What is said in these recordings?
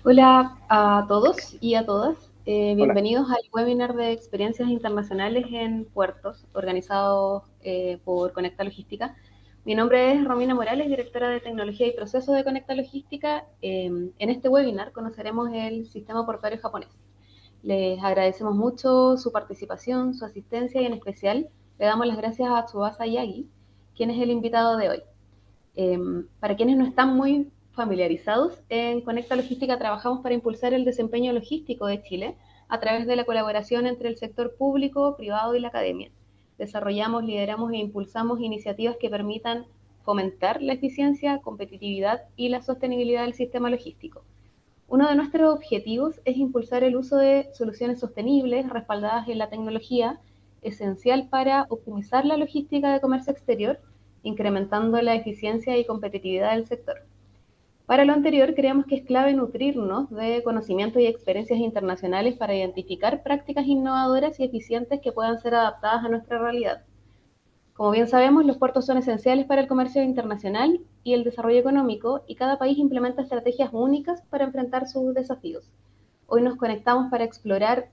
Hola a todos y a todas. Hola. Bienvenidos al webinar de experiencias internacionales en puertos, organizado por Conecta Logística. Mi nombre es Romina Morales, directora de Tecnología y Procesos de Conecta Logística. En este webinar conoceremos el sistema portuario japonés. Les agradecemos mucho su participación, su asistencia y en especial le damos las gracias a Tsubasa Yagi, quien es el invitado de hoy. Para quienes no están muy familiarizados, en Conecta Logística trabajamos para impulsar el desempeño logístico de Chile a través de la colaboración entre el sector público, privado y la academia. Desarrollamos, lideramos e impulsamos iniciativas que permitan fomentar la eficiencia, competitividad y la sostenibilidad del sistema logístico. Uno de nuestros objetivos es impulsar el uso de soluciones sostenibles respaldadas en la tecnología, esencial para optimizar la logística de comercio exterior, incrementando la eficiencia y competitividad del sector. Para lo anterior, creemos que es clave nutrirnos de conocimientos y experiencias internacionales para identificar prácticas innovadoras y eficientes que puedan ser adaptadas a nuestra realidad. Como bien sabemos, los puertos son esenciales para el comercio internacional y el desarrollo económico, y cada país implementa estrategias únicas para enfrentar sus desafíos. Hoy nos conectamos para explorar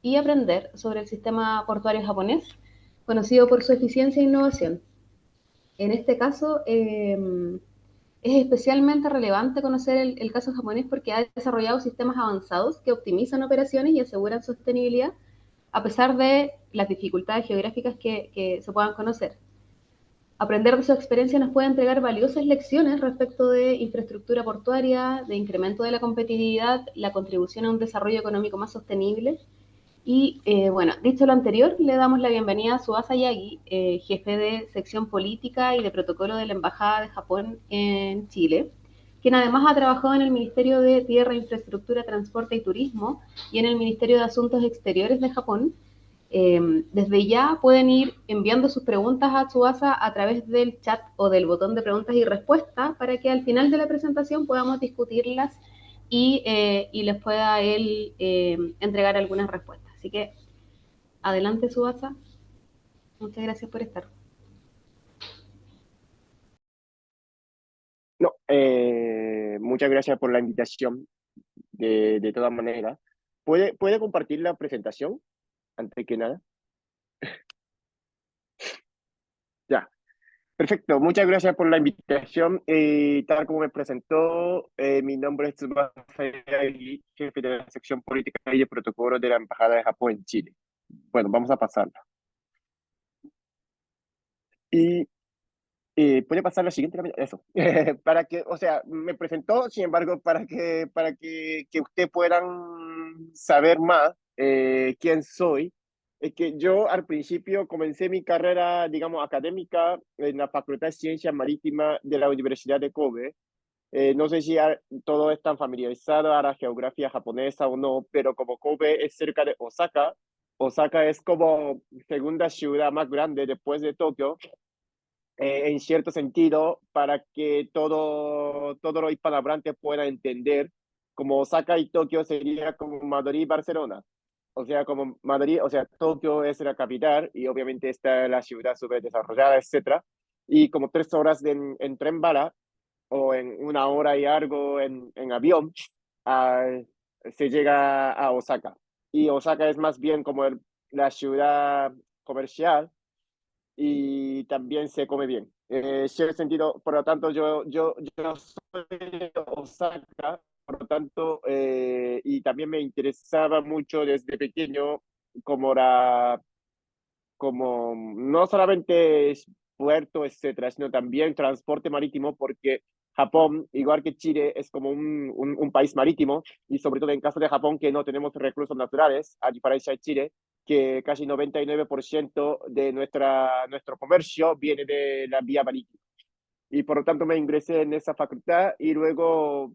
y aprender sobre el sistema portuario japonés, conocido por su eficiencia e innovación. En este caso, es especialmente relevante conocer el caso japonés porque ha desarrollado sistemas avanzados que optimizan operaciones y aseguran sostenibilidad a pesar de las dificultades geográficas que se puedan conocer. Aprender de su experiencia nos puede entregar valiosas lecciones respecto de infraestructura portuaria, de incremento de la competitividad, la contribución a un desarrollo económico más sostenible. Y bueno, dicho lo anterior, le damos la bienvenida a Subasa Yagi, jefe de sección política y de protocolo de la Embajada de Japón en Chile, quien además ha trabajado en el Ministerio de Tierra, Infraestructura, Transporte y Turismo y en el Ministerio de Asuntos Exteriores de Japón. Desde ya pueden ir enviando sus preguntas a Tsubasa a través del chat o del botón de preguntas y respuestas para que al final de la presentación podamos discutirlas y les pueda él entregar algunas respuestas. Así que adelante, Tsubasa. Muchas gracias por estar. No, muchas gracias por la invitación, de todas maneras. ¿Puede compartir la presentación, antes que nada? Ya, perfecto. Muchas gracias por la invitación. Tal como me presentó, mi nombre es Tsubasa Yagi, jefe de la sección política y de protocolo de la Embajada de Japón en Chile. Bueno, vamos a pasarla. Y puede pasar la siguiente, eso, para que, o sea, me presentó, sin embargo, que usted puedan saber más quién soy. Es que yo al principio comencé mi carrera, digamos, académica en la Facultad de Ciencias Marítimas de la Universidad de Kobe. No sé si todos están familiarizados a la geografía japonesa o no, pero como Kobe es cerca de Osaka, Osaka es como segunda ciudad más grande después de Tokio, en cierto sentido, para que todo los hispanohablantes puedan entender, como Osaka y Tokio sería como Madrid y Barcelona. O sea, como Madrid, o sea, Tokio es la capital y obviamente está la ciudad súper desarrollada, etcétera. Y como 3 horas en tren bala o en 1 hora y algo en avión, ah, se llega a Osaka. Y Osaka es más bien como la ciudad comercial y también se come bien. Cierto sentido, por lo tanto, yo soy de Osaka, por lo tanto, y también me interesaba mucho desde pequeño como como no solamente es puerto, etcétera, sino también transporte marítimo, porque Japón, igual que Chile, es como un país marítimo, y sobre todo en caso de Japón, que no tenemos recursos naturales, a diferencia de Chile, que casi 99% de nuestro comercio viene de la vía marítima. Y por lo tanto me ingresé en esa facultad y luego,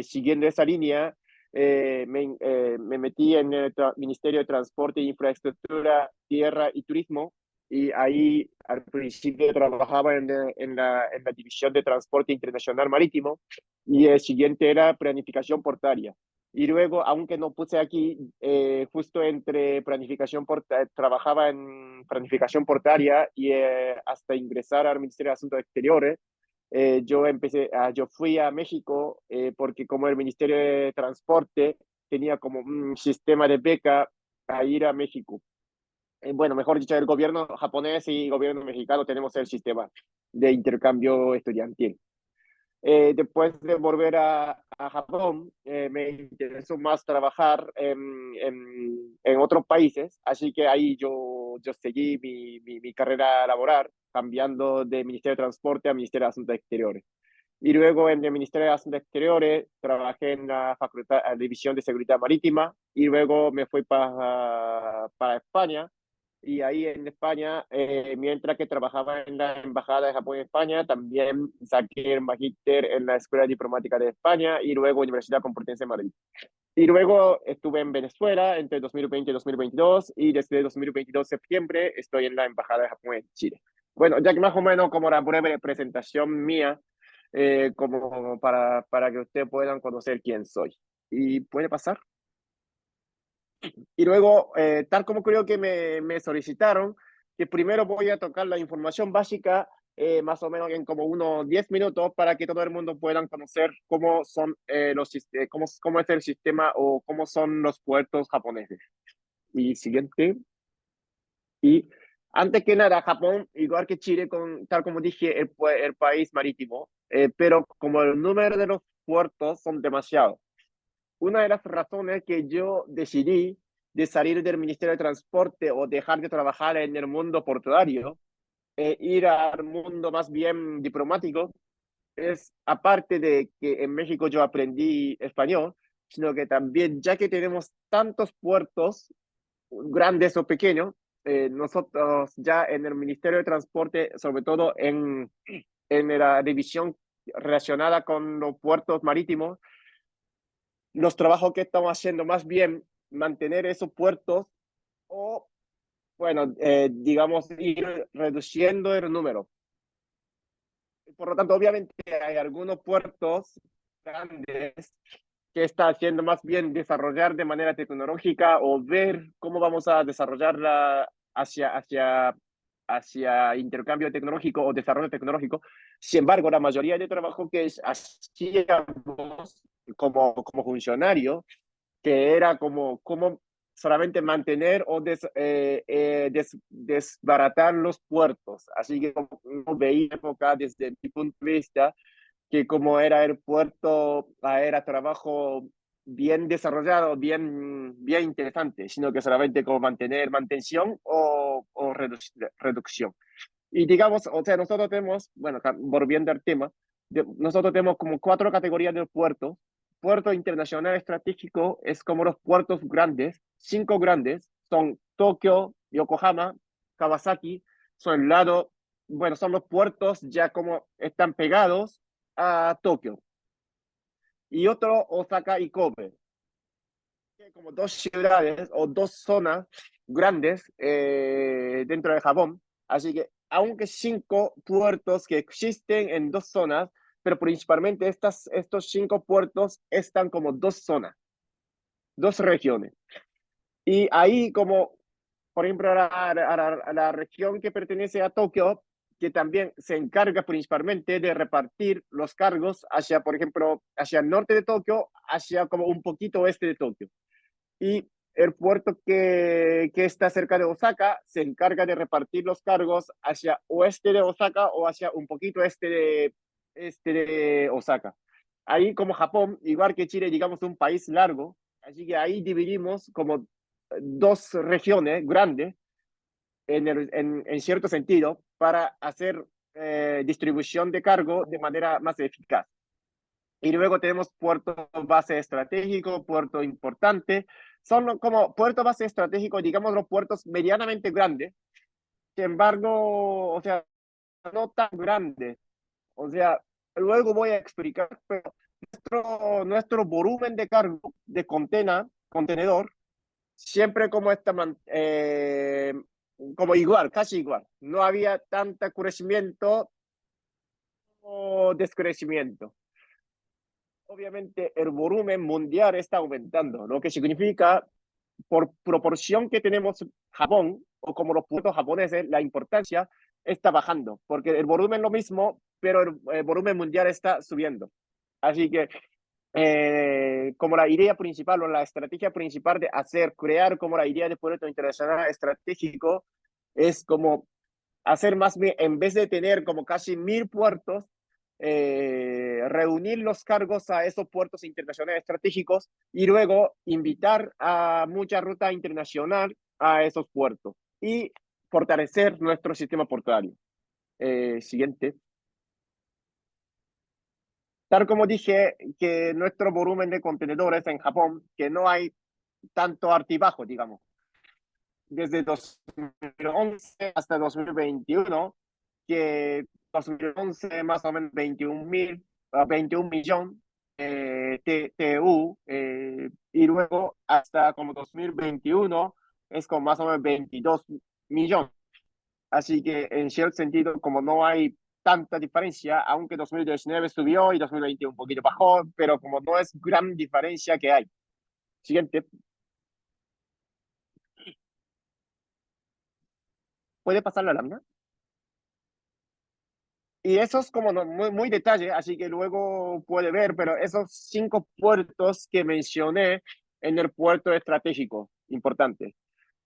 siguiendo esa línea, me metí en el Ministerio de Transporte e Infraestructura, Tierra y Turismo, y ahí al principio trabajaba en la División de Transporte Internacional Marítimo, y el siguiente era Planificación Portuaria. Y luego, aunque no puse aquí, justo entre trabajaba en planificación portuaria y hasta ingresar al Ministerio de Asuntos Exteriores, yo fui a México porque como el Ministerio de Transporte tenía como un sistema de beca a ir a México. Bueno, mejor dicho, el gobierno japonés y el gobierno mexicano tenemos el sistema de intercambio estudiantil. Después de volver a Japón, me interesó más trabajar en otros países, así que ahí yo seguí mi carrera laboral, cambiando de Ministerio de Transporte a Ministerio de Asuntos Exteriores. Y luego en el Ministerio de Asuntos Exteriores trabajé en la Facultad, División de Seguridad Marítima y luego me fui para España. Y ahí en España, mientras que trabajaba en la Embajada de Japón en España, también saqué el magíster en la Escuela Diplomática de España y luego Universidad Complutense de Madrid. Y luego estuve en Venezuela entre 2020 y 2022 y desde 2022 septiembre estoy en la Embajada de Japón en Chile. Bueno, ya que más o menos como la breve presentación mía, como para que ustedes puedan conocer quién soy. ¿Y puede pasar? Y luego, tal como creo que me solicitaron, que primero voy a tocar la información básica, más o menos en como unos 10 minutos, para que todo el mundo pueda conocer cómo son cómo es el sistema o cómo son los puertos japoneses. Y siguiente. Y antes que nada, Japón, igual que Chile, tal como dije, el país marítimo, pero como el número de los puertos son demasiados. Una de las razones que yo decidí de salir del Ministerio de Transporte o dejar de trabajar en el mundo portuario e ir al mundo más bien diplomático es, aparte de que en México yo aprendí español, sino que también, ya que tenemos tantos puertos, grandes o pequeños, nosotros ya en el Ministerio de Transporte, sobre todo en la división relacionada con los puertos marítimos, los trabajos que estamos haciendo más bien mantener esos puertos o, bueno, digamos, ir reduciendo el número. Por lo tanto, obviamente hay algunos puertos grandes que está haciendo más bien desarrollar de manera tecnológica o ver cómo vamos a desarrollarla hacia intercambio tecnológico o desarrollo tecnológico. Sin embargo, la mayoría de trabajo que hacíamos como funcionario que era como solamente mantener o desbaratar los puertos. Así que como no veía época desde mi punto de vista que como era el puerto, era trabajo bien desarrollado, bien interesante, sino que solamente como mantención o reducción. Y digamos, o sea, nosotros tenemos, bueno, volviendo al tema, nosotros tenemos como cuatro categorías de puertos. Puerto internacional estratégico es como los puertos grandes, cinco grandes, son Tokio, Yokohama, Kawasaki, son el lado, bueno, son los puertos ya como están pegados a Tokio. Y otro, Osaka y Kobe, como dos ciudades o dos zonas grandes dentro de Japón. Así que, aunque cinco puertos que existen en dos zonas, pero principalmente estos cinco puertos están como dos zonas, dos regiones. Y ahí como, por ejemplo, a la región que pertenece a Tokio, que también se encarga principalmente de repartir los cargos hacia, por ejemplo, hacia el norte de Tokio, hacia como un poquito oeste de Tokio. Y el puerto que está cerca de Osaka se encarga de repartir los cargos hacia oeste de Osaka o hacia un poquito este de Osaka. Ahí como Japón, igual que Chile, digamos un país largo, así que ahí dividimos como dos regiones grandes en cierto sentido para hacer distribución de cargo de manera más eficaz. Y luego tenemos puerto base estratégico, puerto importante. Son como puerto base estratégico, digamos, los puertos medianamente grandes. Sin embargo, o sea, no tan grandes. O sea, luego voy a explicar, pero nuestro volumen de cargo de contenedor, siempre como como igual, casi igual. No había tanto crecimiento o descrecimiento. Obviamente el volumen mundial está aumentando, lo que significa por proporción que tenemos Japón o como los puertos japoneses, la importancia está bajando, porque el volumen es lo mismo, pero el volumen mundial está subiendo. Así que como la idea principal o la estrategia principal de crear como la idea de puerto internacional estratégico es como hacer más bien, en vez de tener como casi 1000 puertos, reunir los cargos a esos puertos internacionales estratégicos y luego invitar a mucha ruta internacional a esos puertos y fortalecer nuestro sistema portuario. Siguiente. Tal como dije, que nuestro volumen de contenedores en Japón, que no hay tanto altibajo, digamos, desde 2011 hasta 2021, que 2011 más o menos 21 millón TU, y luego hasta como 2021 es como más o menos 22 millones. Así que en cierto sentido, como no hay tanta diferencia, aunque 2019 subió y 2020 un poquito bajó, pero como no es gran diferencia que hay. Siguiente, ¿puede pasar la lámina? Y eso es como muy, muy detalle, así que luego puede ver, pero esos 5 puertos que mencioné en el puerto estratégico importante,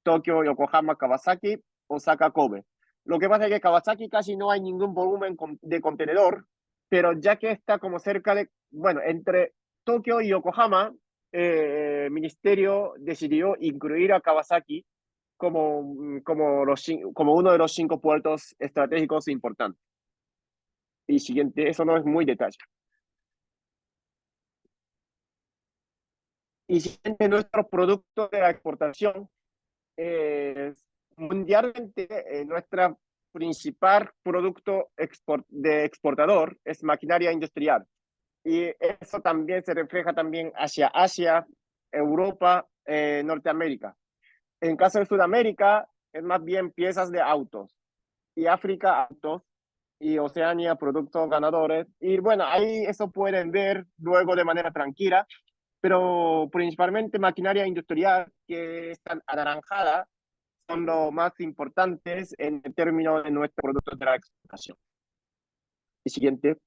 Tokio, Yokohama, Kawasaki, Osaka, Kobe. Lo que pasa es que Kawasaki casi no hay ningún volumen de contenedor, pero ya que está como cerca de, bueno, entre Tokio y Yokohama, el ministerio decidió incluir a Kawasaki como uno de los 5 puertos estratégicos importantes. Y siguiente, eso no es muy detalle. Y siguiente, nuestro producto de la exportación, mundialmente, nuestro principal producto de exportador es maquinaria industrial. Y eso también se refleja también hacia Asia, Europa, Norteamérica. En caso de Sudamérica, es más bien piezas de autos. Y África, autos. Y Oceanía, productos ganadores. Y bueno, ahí eso pueden ver luego de manera tranquila, pero principalmente maquinaria industrial que están anaranjada son los más importantes en términos de nuestro producto de la exportación. Y siguiente.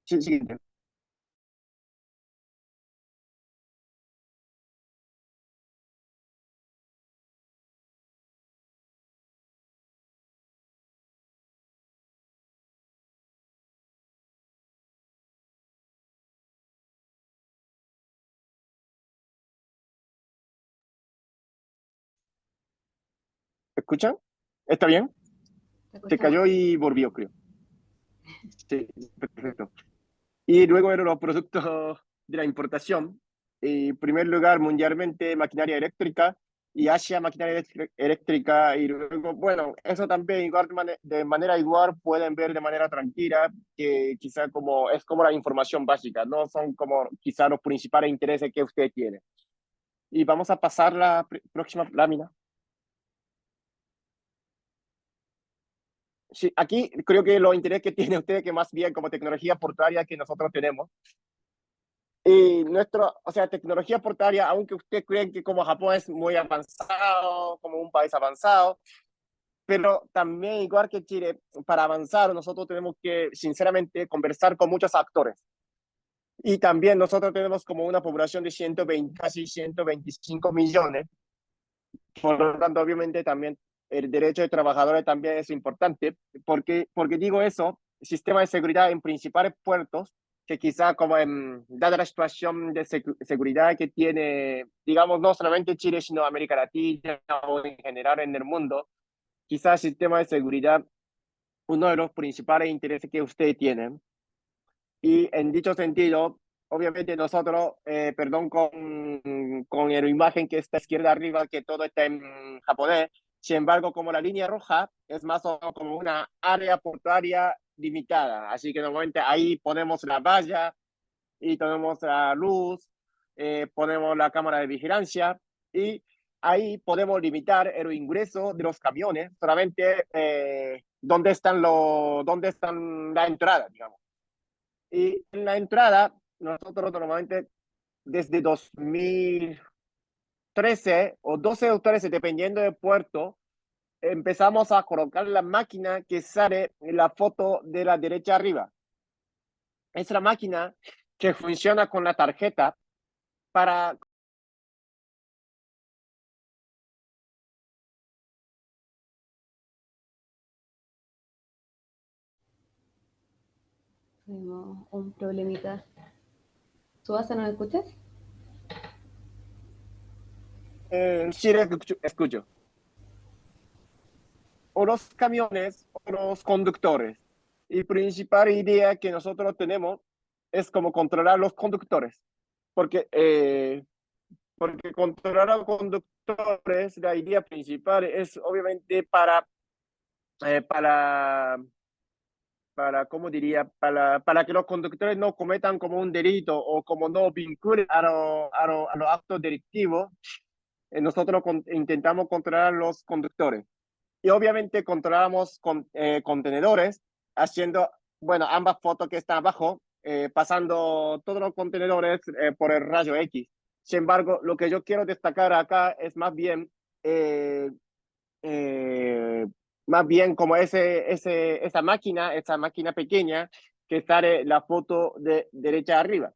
Sí, siguiente. ¿Escuchan? ¿Está bien? Te Se escuchamos. cayó y volvió, creo. Sí, perfecto. Y luego eran los productos de la importación. En primer lugar, mundialmente, maquinaria eléctrica y Asia, maquinaria eléctrica. Y luego, bueno, eso también igual de manera igual pueden ver de manera tranquila que quizá como es como la información básica, no son como quizá los principales intereses que usted tiene. Y vamos a pasar la próxima lámina. Sí, aquí creo que los intereses que tiene usted, que más bien como tecnología portuaria que nosotros tenemos. Y o sea, tecnología portuaria, aunque usted cree que como Japón es muy avanzado, como un país avanzado, pero también igual que Chile, para avanzar nosotros tenemos que, sinceramente, conversar con muchos actores. Y también nosotros tenemos como una población de 120, casi 125 millones. Por lo tanto, obviamente también el derecho de trabajadores también es importante. Porque digo eso, el sistema de seguridad en principales puertos, que quizá como dada la situación de seguridad que tiene, digamos, no solamente Chile, sino América Latina o en general en el mundo, quizá el sistema de seguridad, uno de los principales intereses que usted tiene. Y en dicho sentido, obviamente nosotros, perdón con la imagen que está a izquierda arriba, que todo está en japonés, sin embargo, como la línea roja es más o menos como una área portuaria limitada, así que normalmente ahí ponemos la valla y tenemos la luz, ponemos la cámara de vigilancia y ahí podemos limitar el ingreso de los camiones solamente dónde están la entrada, digamos. Y en la entrada, nosotros normalmente desde 2000, 13 o 12 o 13, dependiendo del puerto, empezamos a colocar la máquina que sale en la foto de la derecha arriba. Es la máquina que funciona con la tarjeta para... Tuvimos un problemita. ¿Subasa, no me escuchas? sí, escucho, escucho. O los camiones o los conductores. Y principal idea que nosotros tenemos es como controlar los conductores. Porque, porque controlar a los conductores, la idea principal es obviamente eh, para, ¿cómo diría? Para que los conductores no cometan como un delito o como no vinculen a los actos delictivos. Nosotros intentamos controlar los conductores. Y obviamente controlamos contenedores, haciendo, bueno, ambas fotos que están abajo, pasando todos los contenedores por el rayo X. Sin embargo, lo que yo quiero destacar acá es eh, eh, más bien como esa máquina pequeña que sale la foto de derecha arriba.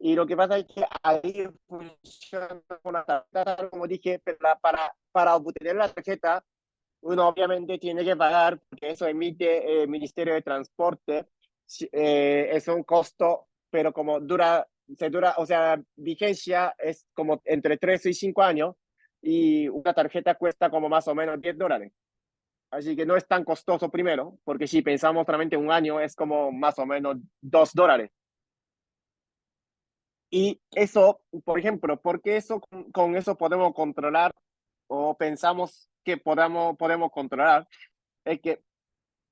Y lo que pasa es que ahí funciona una tarjeta, como dije, para obtener la tarjeta uno obviamente tiene que pagar porque eso emite el Ministerio de Transporte. Es un costo, pero como o sea, vigencia es como entre 3 y 5 años y una tarjeta cuesta como más o menos $10. Así que no es tan costoso primero, porque si pensamos solamente un año es como más o menos $2. Y eso, por ejemplo, porque eso con eso podemos controlar o pensamos que podemos controlar, es que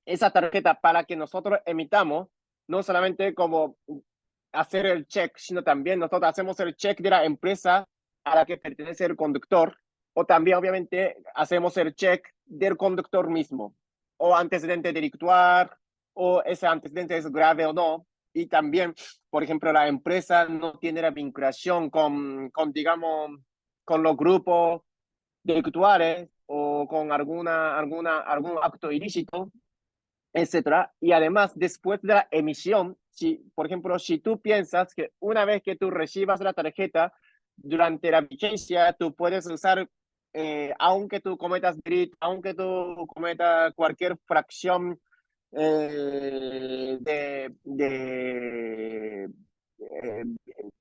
esa tarjeta para que nosotros emitamos, no solamente como hacer el check, sino también nosotros hacemos el check de la empresa a la que pertenece el conductor, o también obviamente hacemos el check del conductor mismo, o antecedente delictual, o ese antecedente es grave o no, y también, por ejemplo, la empresa no tiene la vinculación digamos, con los grupos delictuales o con algún acto ilícito, etcétera. Y además, después de la emisión, si, por ejemplo, si tú piensas que una vez que tú recibas la tarjeta, durante la vigencia, tú puedes usar, aunque tú cometas delito, aunque tú cometas cualquier fracción de,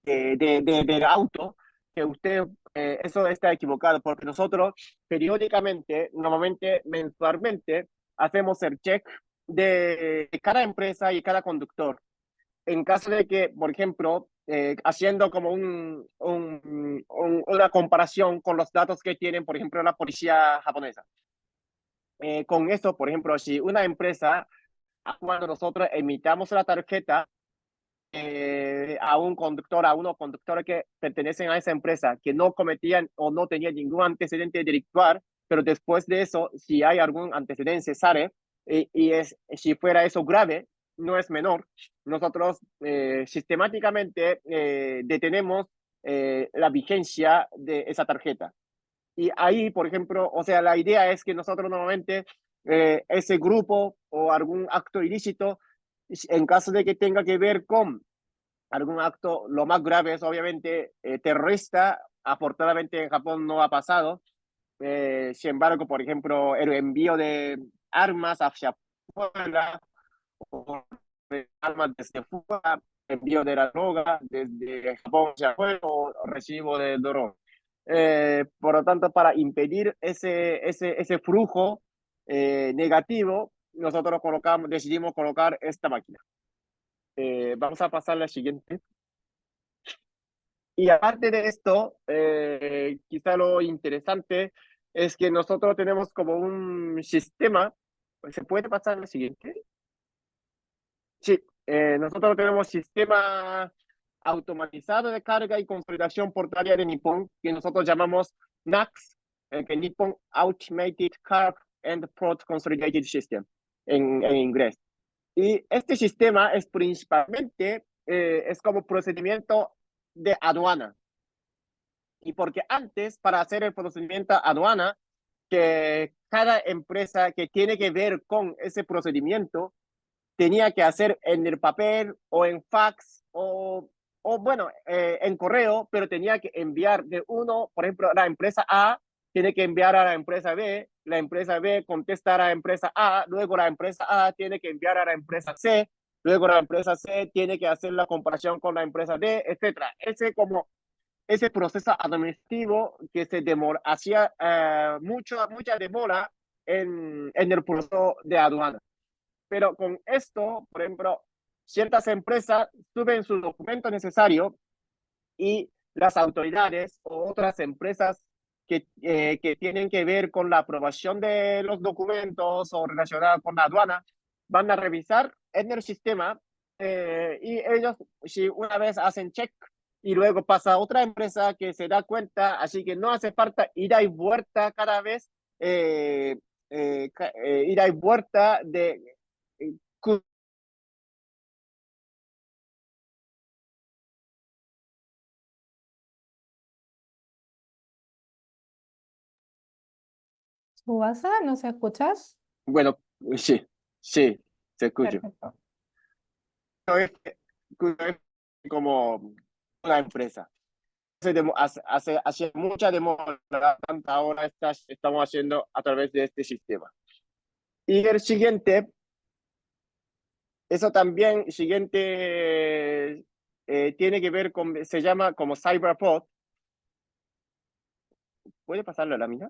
del auto, que usted, eso está equivocado, porque nosotros periódicamente, normalmente mensualmente, hacemos el check de cada empresa y cada conductor. En caso de que, por ejemplo, haciendo como una comparación con los datos que tienen, por ejemplo, la policía japonesa. Con eso, por ejemplo, si una empresa, cuando nosotros emitamos la tarjeta, a unos conductores que pertenecen a esa empresa, que no cometían o no tenían ningún antecedente delictual, pero después de eso, si hay algún antecedente, sale, si fuera eso grave, no es menor, nosotros sistemáticamente detenemos la vigencia de esa tarjeta. Y ahí, por ejemplo, o sea, la idea es que nosotros normalmente ese grupo o algún acto ilícito, en caso de que tenga que ver con algún acto, lo más grave es obviamente terrorista. Afortunadamente en Japón no ha pasado. Sin embargo, por ejemplo, el envío de armas hacia afuera o de armas desde fuera, envío de la droga desde Japón hacia afuera o recibo de droga. Por lo tanto, para impedir ese flujo negativo, nosotros decidimos colocar esta máquina. Vamos a pasar a la siguiente. Y aparte de esto, quizá lo interesante es que nosotros tenemos como un sistema. ¿Se puede pasar a la siguiente? Sí, nosotros tenemos sistema automatizado de carga y consolidación portuaria de Nippon, que nosotros llamamos NACS, que Nippon Automated Cargo and Port Consolidated System en inglés. Y este sistema es principalmente, es como procedimiento de aduana. Y porque antes, para hacer el procedimiento aduana, que cada empresa que tiene que ver con ese procedimiento tenía que hacer en el papel o en fax o bueno, en correo, pero tenía que enviar de uno, por ejemplo, la empresa A tiene que enviar a la empresa B contesta a la empresa A, luego la empresa A tiene que enviar a la empresa C, luego la empresa C tiene que hacer la comparación con la empresa D, etcétera. Ese proceso administrativo que se demora, hacía mucha demora en el proceso de aduana. Pero con esto, por ejemplo, ciertas empresas suben su documento necesario y las autoridades o otras empresas que tienen que ver con la aprobación de los documentos o relacionadas con la aduana van a revisar en el sistema y ellos, si una vez hacen check y luego pasa a otra empresa que se da cuenta, así que no hace falta ida y vuelta cada vez, ida y vuelta de Subasa, ¿nos escuchas? bueno, sí, sí, se escucha. Perfecto. Es como una empresa. Hace mucha demora, tanta ahora estamos haciendo a través de este sistema. Y el siguiente, eso también, siguiente, tiene que ver con, se llama como CyberPod. ¿Puede pasarlo a la mina?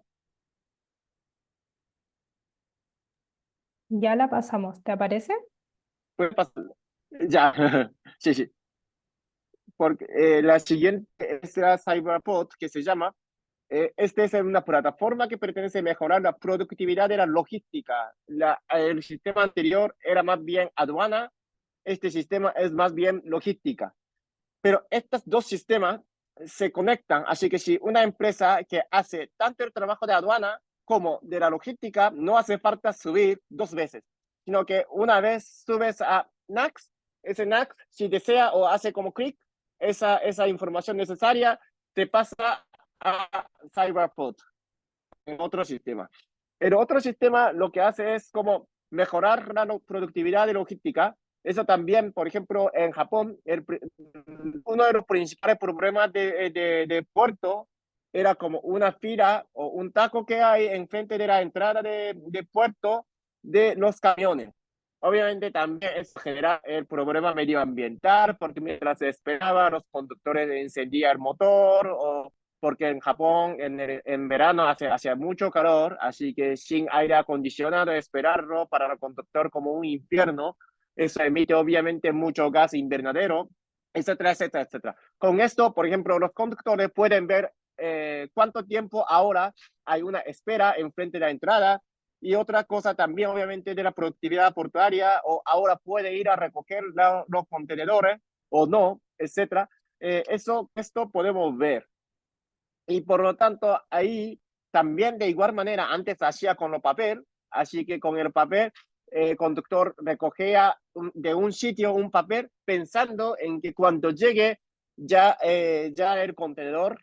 Ya la pasamos, ¿te aparece? Puede pasarlo. Ya, sí, sí. Porque la siguiente es la CyberPod, que se llama. Esta es una plataforma que pretende mejorar la productividad de la logística. El sistema anterior era más bien aduana, este sistema es más bien logística. Pero estos dos sistemas se conectan, así que si una empresa que hace tanto el trabajo de aduana como de la logística, no hace falta subir dos veces, sino que una vez subes a NACS, ese NACS, si desea o hace como clic, esa información necesaria te pasa a CyberPod en otro sistema. El otro sistema lo que hace es como mejorar la productividad de logística. Eso también, por ejemplo, en Japón, uno de los principales problemas de puerto era como una fila o un taco que hay enfrente de la entrada de puerto de los camiones. Obviamente también eso genera el problema medioambiental porque mientras se esperaba los conductores encendían el motor o porque en Japón en verano hace mucho calor, así que sin aire acondicionado esperarlo para el conductor como un infierno, eso emite obviamente mucho gas invernadero, etcétera, etcétera, etcétera. Con esto, por ejemplo, los conductores pueden ver cuánto tiempo ahora hay una espera enfrente de la entrada y otra cosa también obviamente de la productividad portuaria o ahora puede ir a recoger los contenedores o no, etcétera. Esto podemos ver. Y por lo tanto, ahí también de igual manera, antes hacía con el papel, así que con el papel, el conductor recogía de un sitio un papel pensando en que cuando llegue ya el contenedor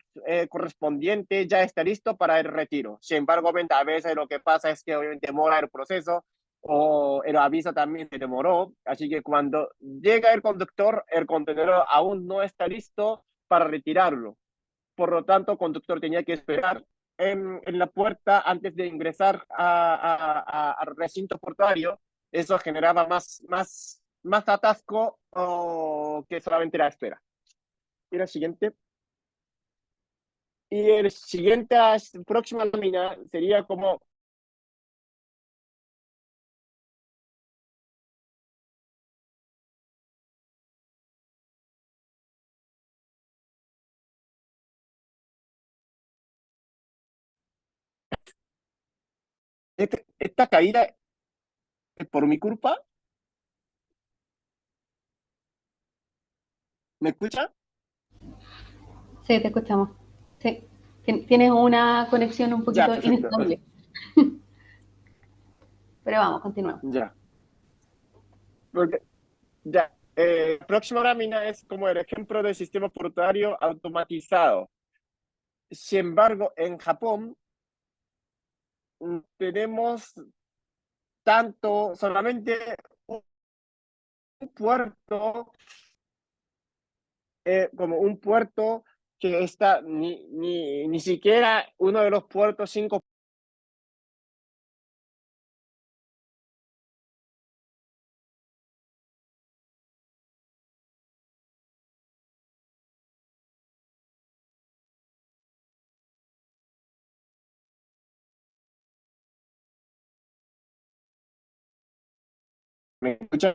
correspondiente ya está listo para el retiro. Sin embargo, obviamente, a veces lo que pasa es que obviamente demora el proceso o el aviso también se demoró, así que cuando llega el conductor, el contenedor aún no está listo para retirarlo. Por lo tanto, el conductor tenía que esperar en la puerta antes de ingresar al recinto portuario. Eso generaba más atasco que solamente la espera. Y la siguiente. Y el siguiente, próxima lámina sería como esta caída es por mi culpa. ¿Me escucha? Sí, te escuchamos. Sí. Tienes una conexión un Ya, poquito perfecto. inestable. Pero vamos, continuamos. Ya. Porque, ya. Próxima lámina es como el ejemplo del sistema portuario automatizado. Sin embargo, en Japón tenemos solamente un puerto, como un puerto que está ni siquiera uno de los puertos cinco. ¿Me escuchan?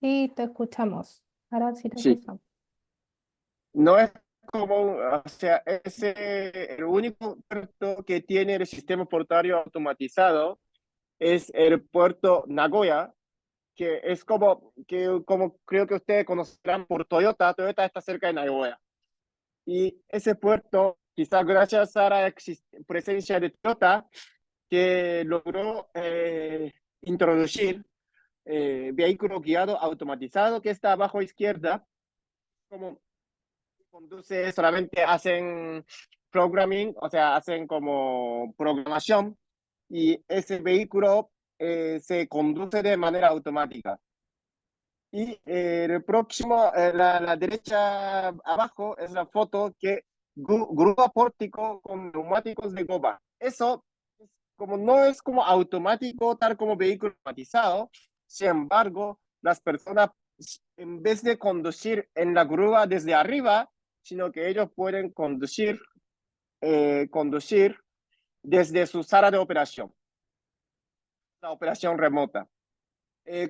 Sí, te escuchamos. Ahora sí te Sí. escuchamos. No es o sea, es el único puerto que tiene el sistema portuario automatizado es el puerto Nagoya, que es como creo que ustedes conocerán por Toyota. Toyota está cerca de Nagoya. Y ese puerto, quizás gracias a la presencia de Toyota, que logró introducir vehículo guiado automatizado que está abajo a izquierda, como conduce, solamente hacen programming, o sea, hacen como programación y ese vehículo se conduce de manera automática. Y el próximo, la derecha abajo, es la foto que grúa pórtico con neumáticos de goma. Eso, como no es como automático, tal como vehículo automatizado, sin embargo, las personas, en vez de conducir en la grúa desde arriba, sino que ellos pueden conducir desde su sala de operación, la operación remota.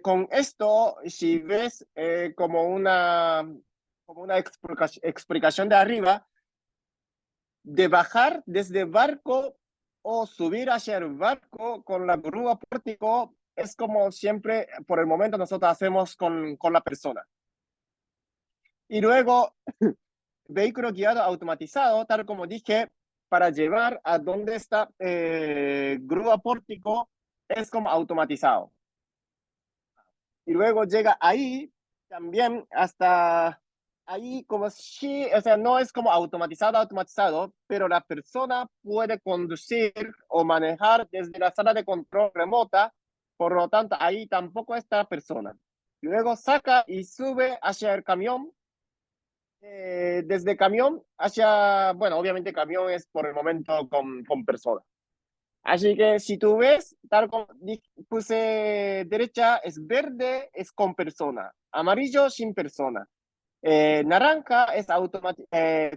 Con esto, si ves como una explicación de arriba, de bajar desde el barco o subir hacia el barco con la grúa pórtico, es como siempre, por el momento, nosotros hacemos con la persona. Y luego, vehículo guiado automatizado, tal como dije, para llevar a donde está grúa pórtico, es como automatizado. Y luego llega ahí también hasta ahí como si, o sea, no es como automatizado, pero la persona puede conducir o manejar desde la sala de control remota, por lo tanto ahí tampoco está persona. Luego saca y sube hacia el camión, desde camión hacia, bueno, obviamente camión es por el momento con persona. Así que si tú ves, tal como puse derecha, es verde, es con persona. Amarillo, sin persona. Naranja es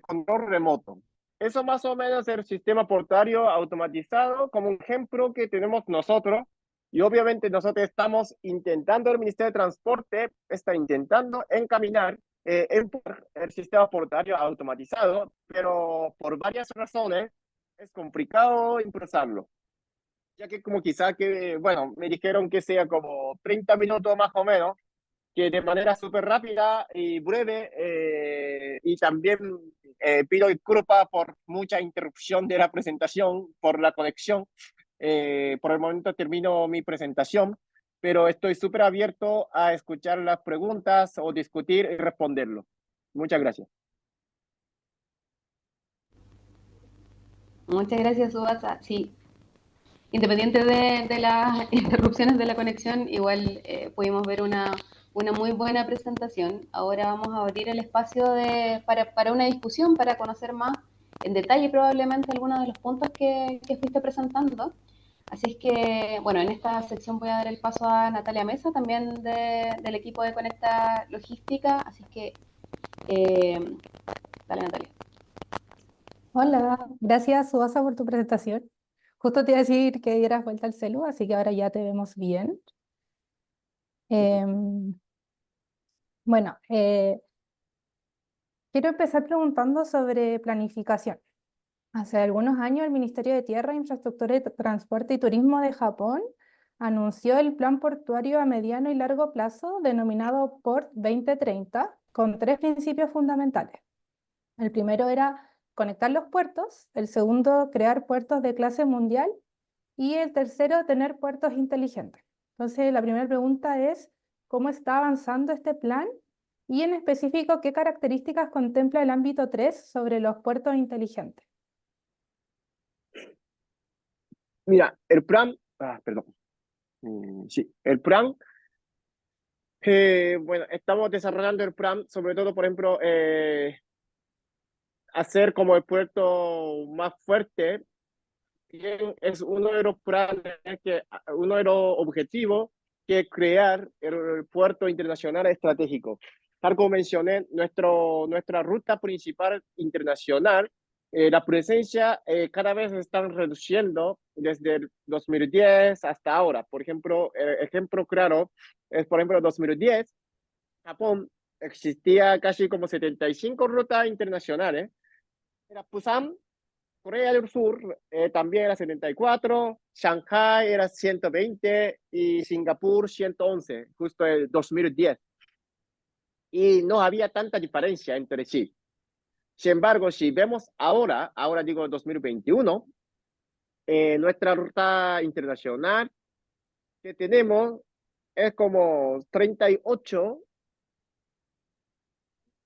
control remoto. Eso más o menos es el sistema portuario automatizado como un ejemplo que tenemos nosotros. Y obviamente nosotros estamos intentando, el Ministerio de Transporte está intentando encaminar el sistema portuario automatizado, pero por varias razones es complicado impulsarlo, ya que como quizá que, bueno, me dijeron que sea como 30 minutos más o menos, que de manera súper rápida y breve, y también pido disculpas por mucha interrupción de la presentación, por la conexión. Por el momento termino mi presentación, pero estoy súper abierto a escuchar las preguntas o discutir y responderlo. Muchas gracias. Muchas gracias, Subasa. Sí, independiente de las interrupciones de la conexión, igual pudimos ver una muy buena presentación. Ahora vamos a abrir el espacio para una discusión, para conocer más en detalle probablemente algunos de los puntos que fuiste presentando. Así es que, bueno, en esta sección voy a dar el paso a Natalia Mesa, también del equipo de Conecta Logística. Así es que, dale, Natalia. Hola, gracias Subasa por tu presentación. Justo te iba a decir que dieras vuelta al celu, así que ahora ya te vemos bien. Em, bueno, quiero empezar preguntando sobre planificación. Hace algunos años el Ministerio de Tierra, Infraestructura, Transporte y Turismo de Japón anunció el Plan Portuario a mediano y largo plazo denominado Port 2030 con tres principios fundamentales. El primero era conectar los puertos, el segundo crear puertos de clase mundial y el tercero tener puertos inteligentes. Entonces la primera pregunta es, ¿cómo está avanzando este plan? Y en específico, ¿qué características contempla el ámbito 3 sobre los puertos inteligentes? Mira, el plan, perdón, sí, el plan, bueno, estamos desarrollando el plan, sobre todo, por ejemplo, hacer como el puerto más fuerte. Bien, es uno de los planes, uno de los objetivos que es crear el puerto internacional estratégico. Tal como mencioné, nuestra ruta principal internacional, la presencia cada vez se están reduciendo desde el 2010 hasta ahora. Por ejemplo, ejemplo claro es, por ejemplo, 2010, Japón existía casi como 75 rutas internacionales. Era Busan, Corea del Sur también era 74, Shanghai era 120 y Singapur 111, justo el 2010. Y no había tanta diferencia entre sí. Sin embargo, si vemos ahora digo 2021, nuestra ruta internacional que tenemos es como 38,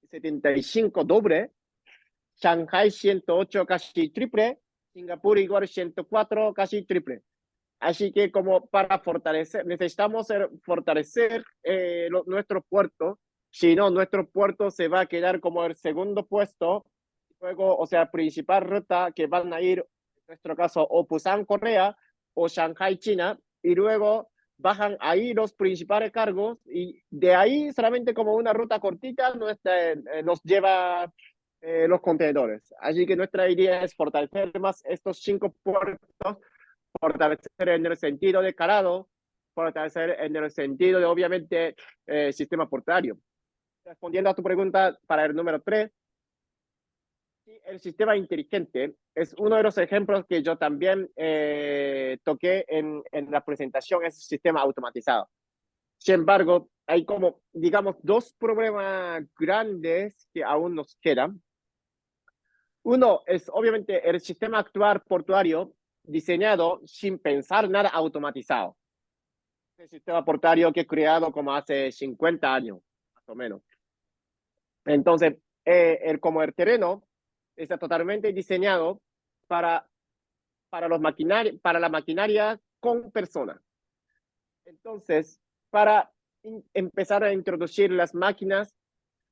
75 doble, Shanghai 108 casi triple, Singapur igual 104 casi triple. Así que como para fortalecer, necesitamos fortalecer nuestro puerto, si no, nuestro puerto se va a quedar como el segundo puesto, luego, o sea, principal ruta que van a ir, en nuestro caso, o Busan, Corea, o Shanghai, China, y luego bajan ahí los principales cargos, y de ahí solamente como una ruta cortita nos lleva los contenedores. Así que nuestra idea es fortalecer más estos 5 puertos, fortalecer en el sentido de calado, fortalecer en el sentido de, obviamente, sistema portuario. Respondiendo a tu pregunta para el número 3, el sistema inteligente es uno de los ejemplos que yo también toqué en la presentación, es el sistema automatizado. Sin embargo, hay como, digamos, dos problemas grandes que aún nos quedan. Uno es, obviamente, el sistema actual portuario diseñado sin pensar nada automatizado. El sistema portuario que he creado como hace 50 años, más o menos. Entonces, como el terreno está totalmente diseñado para, para la maquinaria con personas. Entonces, para empezar a introducir las máquinas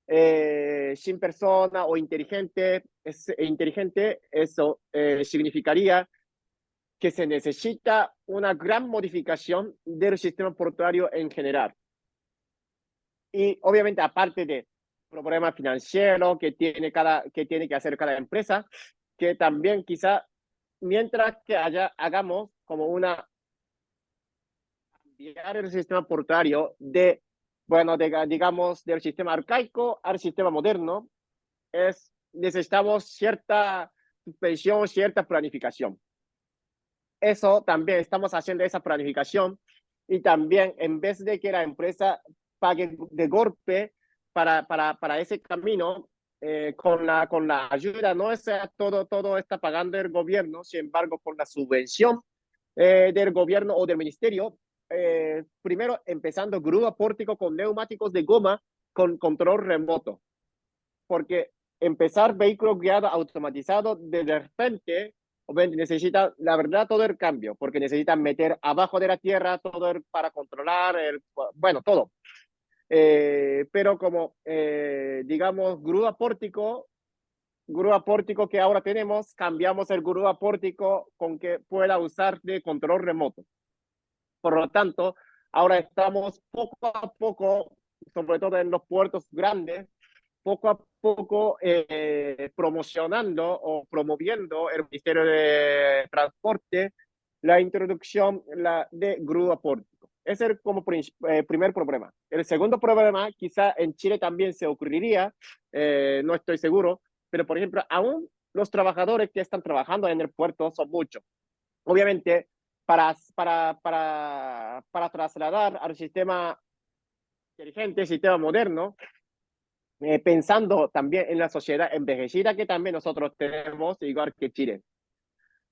sin persona o inteligente, eso significaría que se necesita una gran modificación del sistema portuario en general. Y obviamente, aparte de problemas financieros que tiene que hacer cada empresa, que también quizá mientras que hagamos como cambiar el sistema portuario bueno, digamos, del sistema arcaico al sistema moderno, necesitamos cierta supervisión, cierta planificación. Eso también estamos haciendo esa planificación, y también en vez de que la empresa pague de golpe para ese camino, con la ayuda, no es todo está pagando el gobierno, sin embargo, con la subvención del gobierno o del ministerio, primero empezando grúa pórtico con neumáticos de goma con control remoto, porque empezar vehículo guiado automatizado de repente necesita, la verdad, todo el cambio, porque necesitan meter abajo de la tierra para controlar, bueno, todo. Pero como, digamos, grúa pórtico que ahora tenemos, cambiamos el grúa pórtico con que pueda usar de control remoto. Por lo tanto, ahora estamos poco a poco, sobre todo en los puertos grandes, poco a poco promocionando o promoviendo el Ministerio de Transporte la introducción de grúa pórtico. Ese es como primer problema. El segundo problema, quizá en Chile también se ocurriría, no estoy seguro, pero por ejemplo, aún los trabajadores que están trabajando en el puerto son muchos. Obviamente, para trasladar al sistema inteligente, sistema moderno, pensando también en la sociedad envejecida que también nosotros tenemos, igual que Chile.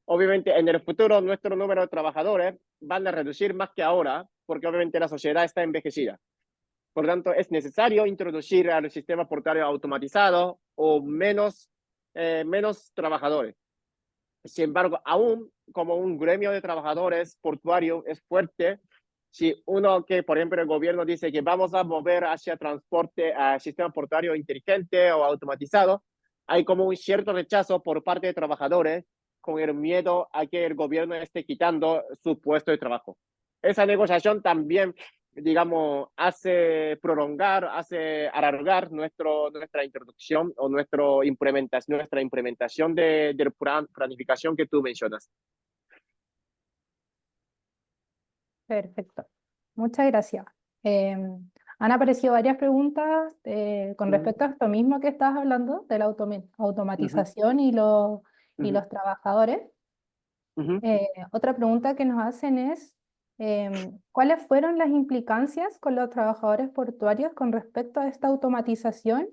Obviamente, en el futuro, nuestro número de trabajadores van a reducir más que ahora, porque obviamente la sociedad está envejecida. Por lo tanto, es necesario introducir al sistema portuario automatizado o menos trabajadores. Sin embargo, aún como un gremio de trabajadores portuarios es fuerte, si uno que, por ejemplo, el gobierno dice que vamos a mover hacia transporte, a sistema portuario inteligente o automatizado, hay como un cierto rechazo por parte de trabajadores con el miedo a que el gobierno esté quitando su puesto de trabajo. Esa negociación también, digamos, hace prolongar, hace alargar nuestra introducción o nuestra implementación del plan, planificación que tú mencionas. Perfecto. Muchas gracias. Han aparecido varias preguntas con respecto a esto mismo que estabas hablando, de la Ujú, automatización y ujú, los trabajadores. ujú, Otra pregunta que nos hacen es, ¿cuáles fueron las implicancias con los trabajadores portuarios con respecto a esta automatización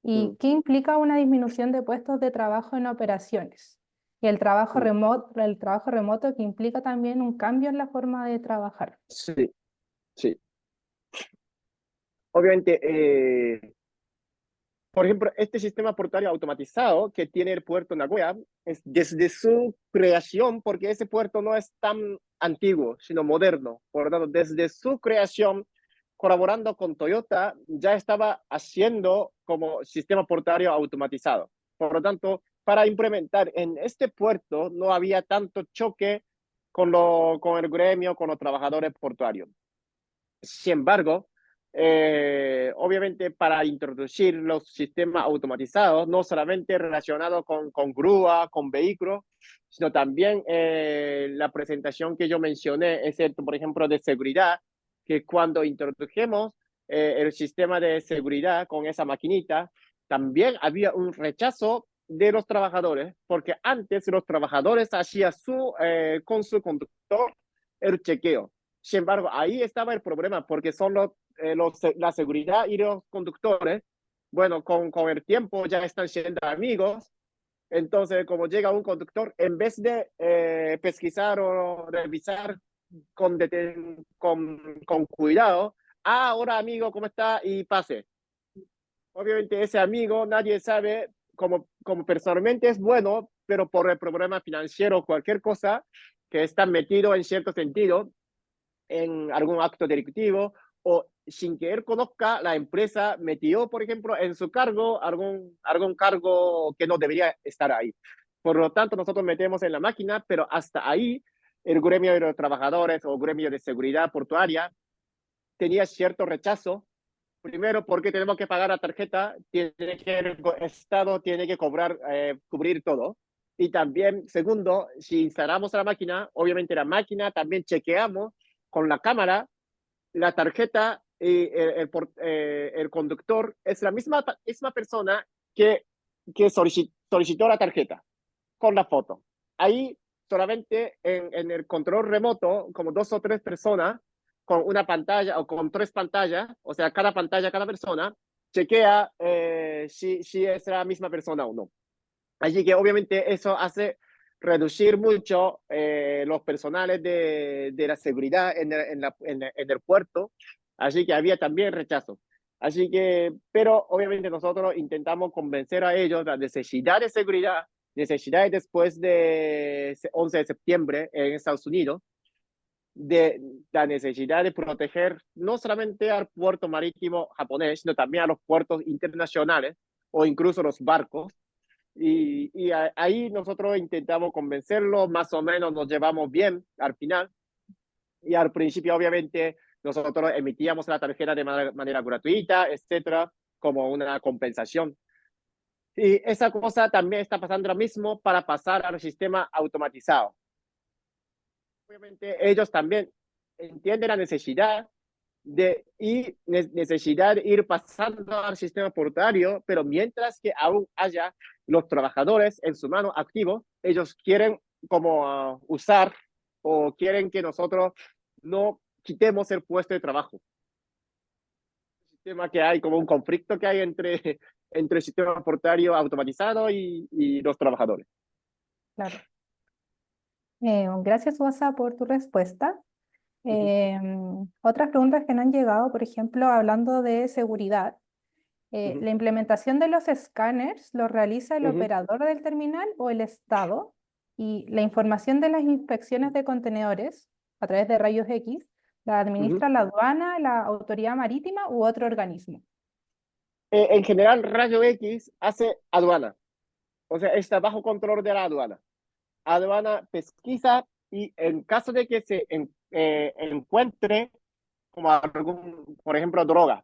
y ujú, qué implica una disminución de puestos de trabajo en operaciones? Y ujú. el trabajo remoto que implica también un cambio en la forma de trabajar. Sí, sí. Obviamente, por ejemplo, este sistema portuario automatizado que tiene el puerto Nagoya es desde su creación, porque ese puerto no es tan antiguo, sino moderno. Por lo tanto, desde su creación, colaborando con Toyota, ya estaba haciendo como sistema portuario automatizado. Por lo tanto, para implementar en este puerto no había tanto choque con el gremio, con los trabajadores portuarios. Sin embargo, obviamente para introducir los sistemas automatizados, no solamente relacionados con grúa, con vehículos, sino también la presentación que yo mencioné, es cierto, por ejemplo, de seguridad, que cuando introdujimos el sistema de seguridad con esa maquinita, también había un rechazo de los trabajadores, porque antes los trabajadores hacían con su conductor el chequeo. Sin embargo, ahí estaba el problema, porque son la seguridad y los conductores, bueno, con el tiempo ya están siendo amigos. Entonces, como llega un conductor, en vez de pesquisar o revisar con cuidado, ahora amigo, ¿cómo está? Y pase. Obviamente ese amigo, nadie sabe, como personalmente es bueno, pero por el problema financiero o cualquier cosa, que está metido en cierto sentido, en algún acto delictivo o sin que él conozca, la empresa metió, por ejemplo, en su cargo algún cargo que no debería estar ahí. Por lo tanto, nosotros metemos en la máquina, pero hasta ahí el gremio de los trabajadores o gremio de seguridad portuaria tenía cierto rechazo. Primero, porque tenemos que pagar la tarjeta, el Estado tiene que cubrir todo. Y también, segundo, si instalamos la máquina, obviamente la máquina también chequeamos con la cámara, la tarjeta y el conductor es la misma persona que solicitó la tarjeta con la foto. Ahí solamente en el control remoto, como 2 o 3 personas con una pantalla o con 3 pantallas, o sea, cada pantalla, cada persona, chequea si es la misma persona o no. Así que obviamente eso hace reducir mucho los personales de la seguridad en el puerto, así que había también rechazo. Así que, pero obviamente nosotros intentamos convencer a ellos la necesidad de seguridad, necesidad después de 11 de septiembre en Estados Unidos, de la necesidad de proteger no solamente al puerto marítimo japonés, sino también a los puertos internacionales o incluso los barcos y ahí nosotros intentamos convencerlo, más o menos nos llevamos bien al final. Y al principio, obviamente, nosotros emitíamos la tarjeta de manera gratuita, etcétera, como una compensación. Y esa cosa también está pasando ahora mismo para pasar al sistema automatizado. Obviamente, ellos también entienden la necesidad necesidad de ir pasando al sistema portuario, pero mientras que aún haya los trabajadores en su mano activos, ellos quieren como usar o quieren que nosotros no quitemos el puesto de trabajo. Un sistema que hay como un conflicto que hay entre el sistema portuario automatizado y los trabajadores. Claro. Gracias, Suasa, por tu respuesta. Ujú, Otras preguntas que no han llegado, por ejemplo, hablando de seguridad. ujú, ¿La implementación de los escáneres lo realiza el ujú, operador del terminal o el Estado? Y la información de las inspecciones de contenedores a través de rayos X la administra la aduana, la autoridad marítima u otro organismo. En general, Rayo X hace aduana. O sea, está bajo control de la aduana. Aduana pesquisa y en caso de que se encuentre como algún, por ejemplo, droga,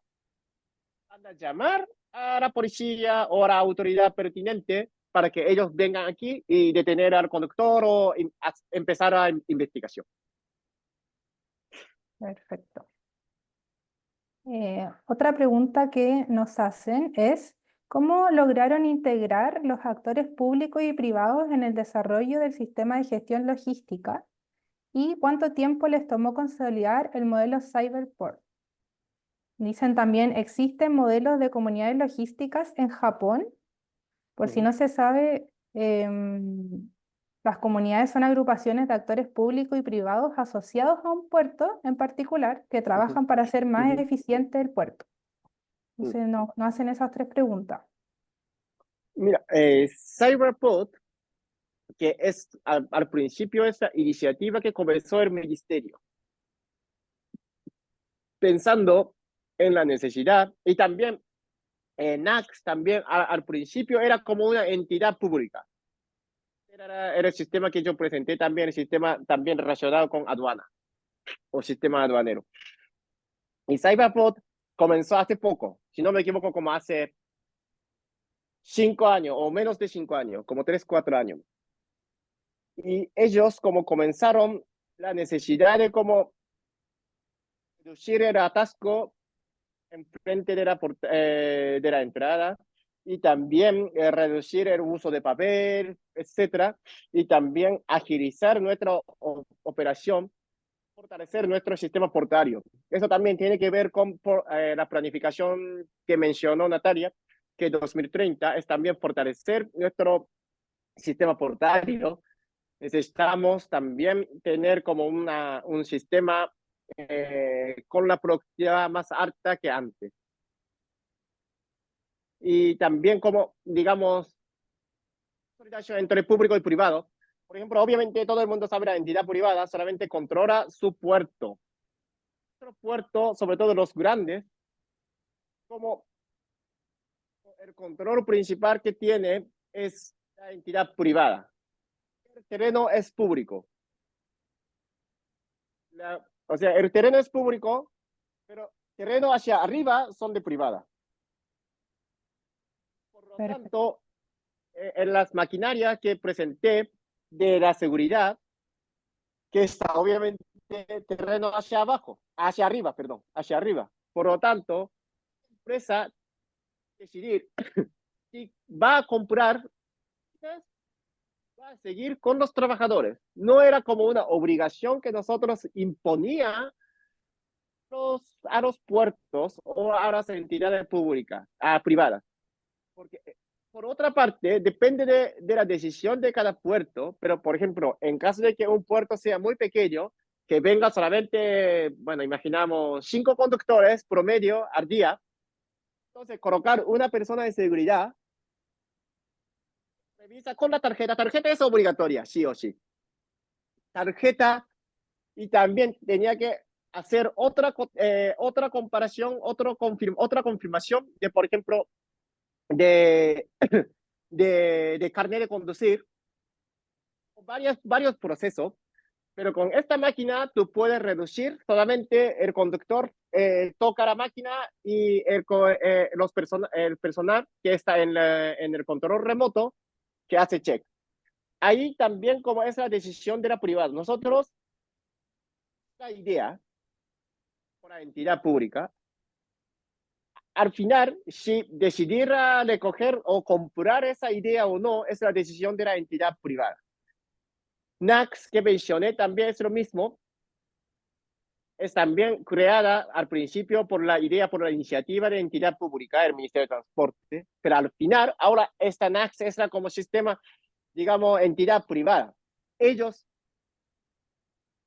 van a llamar a la policía o a la autoridad pertinente para que ellos vengan aquí y detener al conductor o empezar la investigación. Perfecto. Otra pregunta que nos hacen es, ¿cómo lograron integrar los actores públicos y privados en el desarrollo del sistema de gestión logística? ¿Y cuánto tiempo les tomó consolidar el modelo Cyberport? Dicen también, ¿existen modelos de comunidades logísticas en Japón? Por si no se sabe, las comunidades son agrupaciones de actores públicos y privados asociados a un puerto en particular que trabajan para hacer más eficiente el puerto. Entonces nos hacen esas tres preguntas. Mira, Cyberport, que es al principio esta iniciativa que comenzó el ministerio, pensando en la necesidad, y también NACS también al principio era como una entidad pública. Era el sistema que yo presenté también, el sistema también relacionado con aduana o sistema aduanero. Y Cyberport comenzó hace poco, si no me equivoco, como hace 5 años o menos de 5 años, como 3, 4 años. Y ellos como comenzaron la necesidad de como reducir el atasco enfrente de la entrada y también reducir el uso de papel, etcétera, y también agilizar nuestra operación, fortalecer nuestro sistema portuario. Eso también tiene que ver con la planificación que mencionó Natalia, que 2030 es también fortalecer nuestro sistema portuario. Necesitamos también tener como un sistema con la productividad más alta que antes. Y también como, digamos, entre público y privado. Por ejemplo, obviamente todo el mundo sabe la entidad privada solamente controla su puerto. Nuestro puerto, sobre todo los grandes, como el control principal que tiene es la entidad privada. El terreno es público. O sea, el terreno es público, pero terreno hacia arriba son de privada. Por lo tanto, en las maquinarias que presenté de la seguridad, que está obviamente terreno hacia abajo, hacia arriba, perdón, hacia arriba. Por lo tanto, la empresa decidir si va a comprar, va a seguir con los trabajadores. No era como una obligación que nosotros imponía a los puertos o a las entidades públicas, privadas. Porque, por otra parte, depende de la decisión de cada puerto, pero, por ejemplo, en caso de que un puerto sea muy pequeño, que venga solamente, bueno, imaginamos 5 conductores promedio al día, entonces colocar una persona de seguridad, revisa con la tarjeta. Tarjeta es obligatoria, sí o sí. Tarjeta, y también tenía que hacer otra comparación, otra confirmación de, por ejemplo, de carnet de conducir, varios procesos, pero con esta máquina tú puedes reducir solamente el conductor toca la máquina y el personal que está en el control remoto que hace check. Ahí también como es la decisión de la privada. Nosotros, la idea, por la entidad pública, al final, si decidir recoger o comprar esa idea o no, es la decisión de la entidad privada. NACS, que mencioné, también es lo mismo. Es también creada al principio por la iniciativa de entidad pública del Ministerio de Transporte, pero al final, ahora esta NACS es como sistema, digamos, entidad privada. Ellos,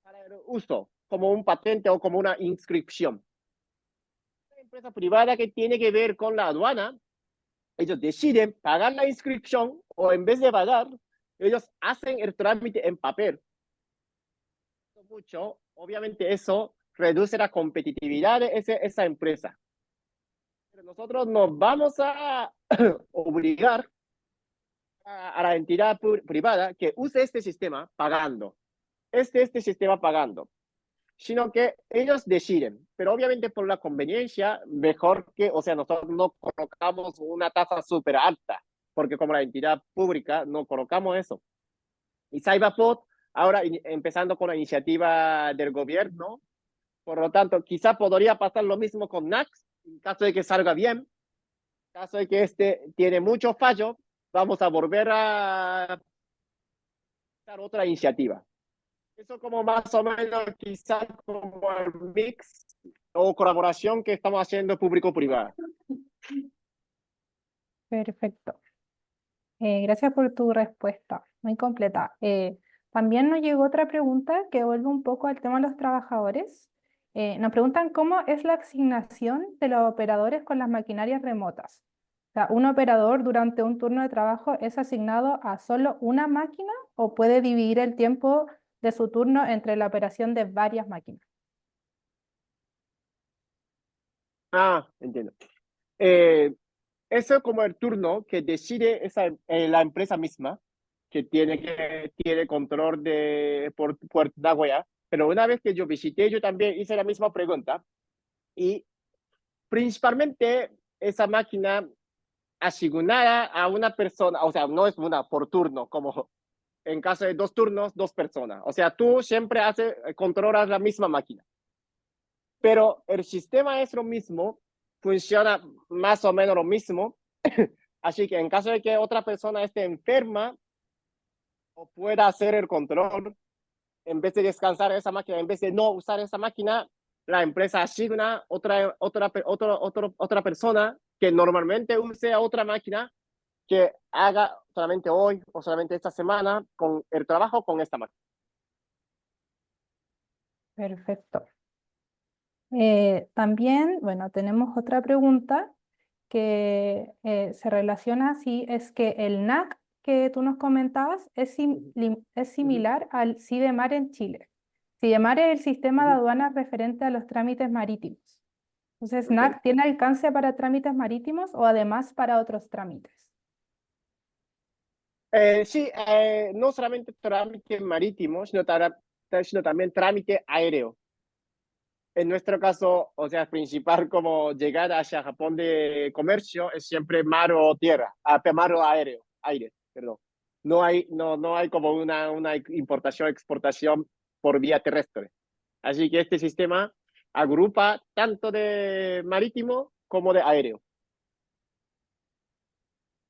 para el uso, como un patente o como una inscripción. Una empresa privada que tiene que ver con la aduana, ellos deciden pagar la inscripción o en vez de pagar, ellos hacen el trámite en papel. Mucho, obviamente eso reduce la competitividad de esa empresa. Pero nosotros nos vamos a obligar a la entidad privada que use este sistema pagando, este sistema pagando, sino que ellos deciden, pero obviamente por la conveniencia, mejor que, o sea, nosotros no colocamos una tasa súper alta, porque como la entidad pública no colocamos eso. Y Cyberport, ahora empezando con la iniciativa del gobierno, por lo tanto, quizá podría pasar lo mismo con NAX, en caso de que salga bien, en caso de que este tiene muchos fallos, vamos a volver a dar otra iniciativa. Eso como más o menos quizás como el mix o colaboración que estamos haciendo público-privada. Perfecto. Gracias por tu respuesta, muy completa. También nos llegó otra pregunta que vuelve un poco al tema de los trabajadores. Nos preguntan cómo es la asignación de los operadores con las maquinarias remotas. O sea, ¿un operador durante un turno de trabajo es asignado a solo una máquina o puede dividir el tiempo de su turno entre la operación de varias máquinas? Ah, entiendo. Eso es como el turno que decide la empresa misma, que tiene control de por Nagoya. Pero una vez que yo visité, yo también hice la misma pregunta. Y principalmente esa máquina asignada a una persona, o sea, no es una por turno, como en caso de 2 turnos, 2 personas. O sea, tú siempre controlas la misma máquina. Pero el sistema es lo mismo, funciona más o menos lo mismo. Así que en caso de que otra persona esté enferma o pueda hacer el control, en vez de descansar esa máquina, en vez de no usar esa máquina, la empresa asigna otra persona que normalmente use a otra máquina que haga solamente hoy o solamente esta semana con el trabajo con esta máquina. Perfecto. También, bueno, tenemos otra pregunta que se relaciona si es que el NAC que tú nos comentabas es similar al SIDEMAR en Chile. SIDEMAR es el sistema de aduanas referente a los trámites marítimos. Entonces, Okay. ¿NAC tiene alcance para trámites marítimos o además para otros trámites? Sí, no solamente trámite marítimo, sino también trámite aéreo. En nuestro caso, o sea, principal como llegar hacia Japón de comercio es siempre mar o tierra, mar o aire, perdón. No hay como una importación, exportación por vía terrestre. Así que este sistema agrupa tanto de marítimo como de aéreo.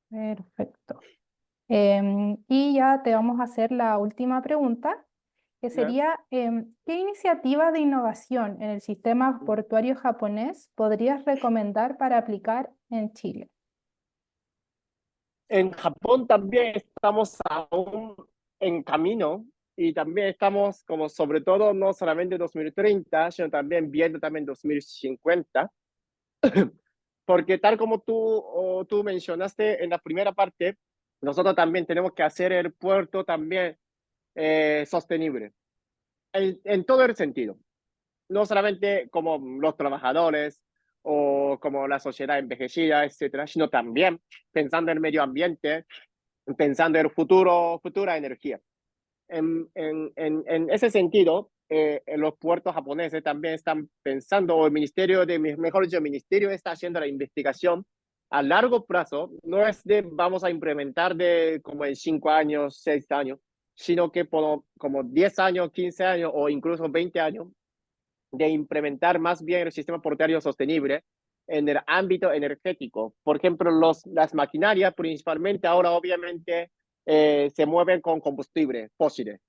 Perfecto. Y ya te vamos a hacer la última pregunta, que ¿Ya? sería, ¿qué iniciativa de innovación en el sistema portuario japonés podrías recomendar para aplicar en Chile? En Japón también estamos aún en camino y también estamos como sobre todo no solamente 2030, sino también viendo también 2050, porque tal como tú mencionaste en la primera parte, nosotros también tenemos que hacer el puerto también sostenible en todo el sentido, no solamente como los trabajadores o como la sociedad envejecida, etcétera, sino también pensando en el medio ambiente, pensando en el futura energía. En ese sentido, en los puertos japoneses también están pensando, o el ministerio mejor dicho, el ministerio está haciendo la investigación a largo plazo, no es de vamos a implementar de como en 5 años, 6 años, sino que por como 10 años, 15 años o incluso 20 años, de implementar más bien el sistema portuario sostenible en el ámbito energético. Por ejemplo, las maquinarias principalmente ahora obviamente se mueven con combustible fósiles,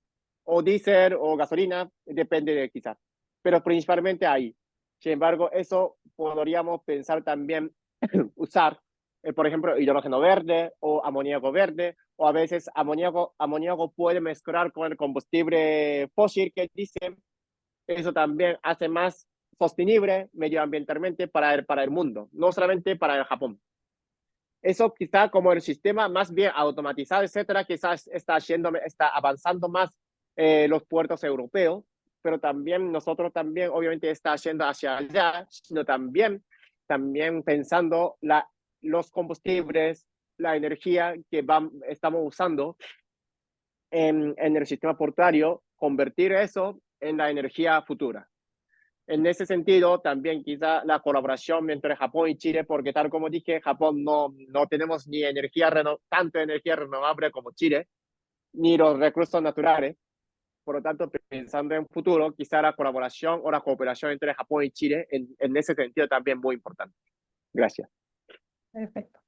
o diésel o gasolina, depende de quizás, pero principalmente ahí. Sin embargo, eso podríamos pensar también usar, por ejemplo, hidrógeno verde o amoníaco verde, o a veces amoníaco puede mezclar con el combustible fósil que dicen, eso también hace más sostenible medioambientalmente para el mundo, no solamente para el Japón. eso quizá como el sistema más bien automatizado, etcétera, quizás está avanzando más los puertos europeos, pero también nosotros también obviamente está yendo hacia allá, sino también pensando los combustibles, la energía que estamos usando en el sistema portuario, convertir eso en la energía futura. En ese sentido, también quizá la colaboración entre Japón y Chile, porque tal como dije, Japón no tenemos ni tanto energía renovable como Chile, ni los recursos naturales. Por lo tanto, pensando en futuro, quizá la colaboración o la cooperación entre Japón y Chile en ese sentido también muy importante. Gracias. Perfecto.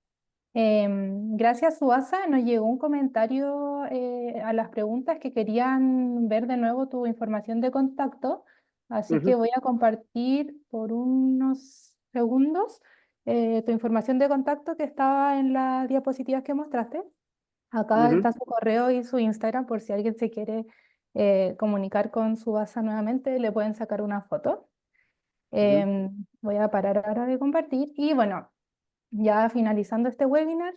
Gracias, Suasa. Nos llegó un comentario a las preguntas que querían ver de nuevo tu información de contacto, así que voy a compartir por unos segundos tu información de contacto que estaba en las diapositivas que mostraste. Acá está su correo y su Instagram por si alguien se quiere comunicar con Suasa nuevamente, le pueden sacar una foto. Voy a parar ahora de compartir y bueno, ya finalizando este webinar,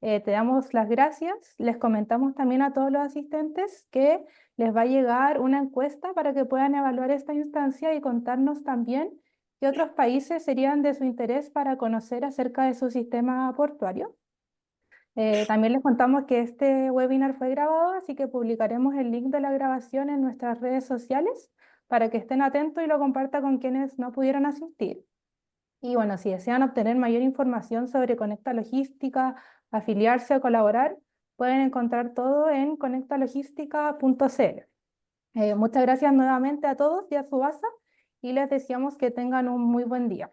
te damos las gracias. Les comentamos también a todos los asistentes que les va a llegar una encuesta para que puedan evaluar esta instancia y contarnos también qué otros países serían de su interés para conocer acerca de su sistema portuario. También les contamos que este webinar fue grabado, así que publicaremos el link de la grabación en nuestras redes sociales para que estén atentos y lo compartan con quienes no pudieron asistir. Y bueno, si desean obtener mayor información sobre Conecta Logística, afiliarse o colaborar, pueden encontrar todo en conectalogística.cl. Muchas gracias nuevamente a todos y a Subasa y les deseamos que tengan un muy buen día.